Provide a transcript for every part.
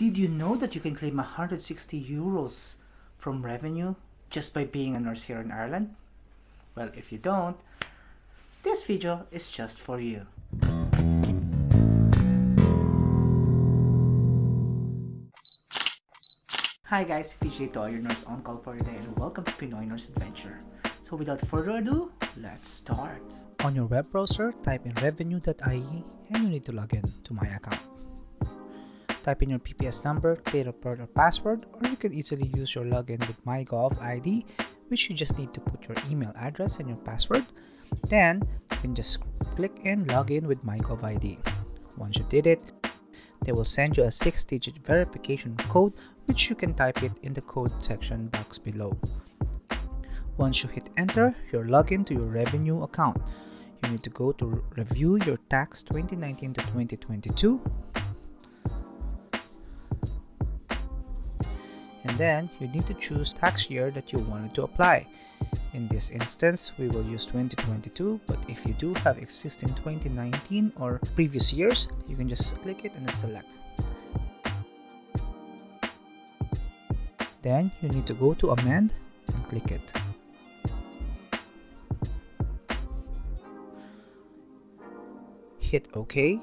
Did you know that you can claim 160 euros from Revenue just by being a nurse here in Ireland? Well, if you don't, this video is just for you. Hi guys, PJ to your nurse on call for today and welcome to Pinoy Nurse Adventure. So without further ado, let's start. On your web browser, type in Revenue.ie and you need to log in to my account. Type in your PPS number, date of birth or password, or you can easily use your login with MyGov ID, which you just need to put your email address and your password. Then you can just click and log in with MyGov ID. Once you did it, they will send you a 6-digit verification code, which you can type it in the code section box below. Once you hit enter, you're logged into your Revenue account. You need to go to review your tax 2019 to 2022. And then you need to choose tax year that you wanted to apply. In this instance, we will use 2022, but if you do have existing 2019 or previous years, you can just click it and then select. Then you need to go to amend and click it. Hit OK.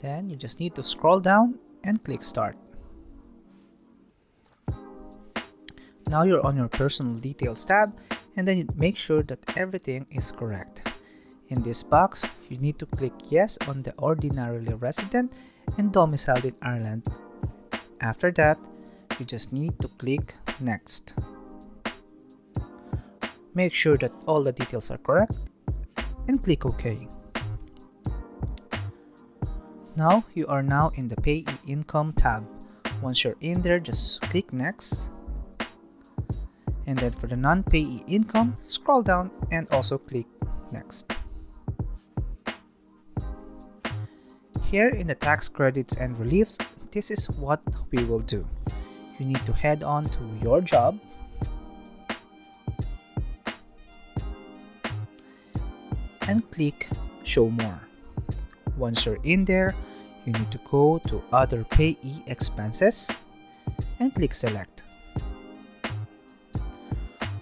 Then you just need to scroll down and click start. Now you're on your personal details tab, and then you make sure that everything is correct. In this box, you need to click yes on the ordinarily resident and domiciled in Ireland. After that, you just need to click next. Make sure that all the details are correct and click OK. Now you are now in the NMBI Income tab. Once you're in there, just click next. And then for the NonPE Income, scroll down and also click next. Here in the tax credits and reliefs, this is what we will do. You need to head on to your job. And click show more. Once you're in there, you need to go to other payee expenses and click select.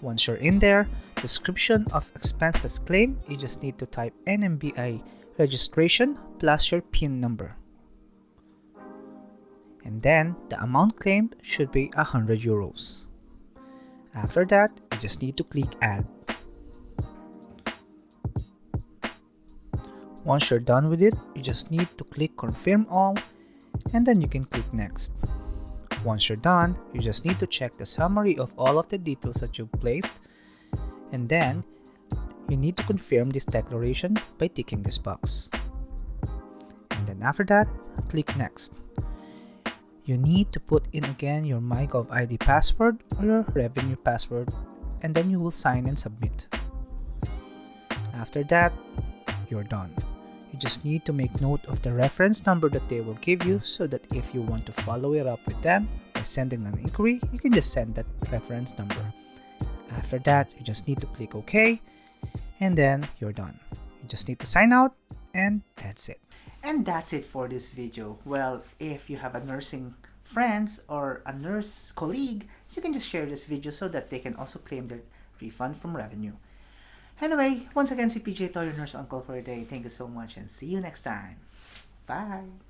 Once you're in there, description of expenses claimed, you just need to type NMBI registration plus your PIN number. And then the amount claimed should be 100 euros. After that, you just need to click add. Once you're done with it, you just need to click confirm all and then you can click next. Once you're done, you just need to check the summary of all of the details that you've placed, and then you need to confirm this declaration by ticking this box. And then after that, click next. You need to put in again your MyGov ID password or your Revenue password, and then you will sign and submit. After that, you're done. You just need to make note of the reference number that they will give you so that if you want to follow it up with them by sending an inquiry, you can just send that reference number. After that, you just need to click OK and then you're done. You just need to sign out and that's it. And that's it for this video. Well, if you have a nursing friends or a nurse colleague, you can just share this video so that they can also claim their refund from Revenue. Anyway, once again, si PJ to your nurse on call for today. Thank you so much and see you next time. Bye!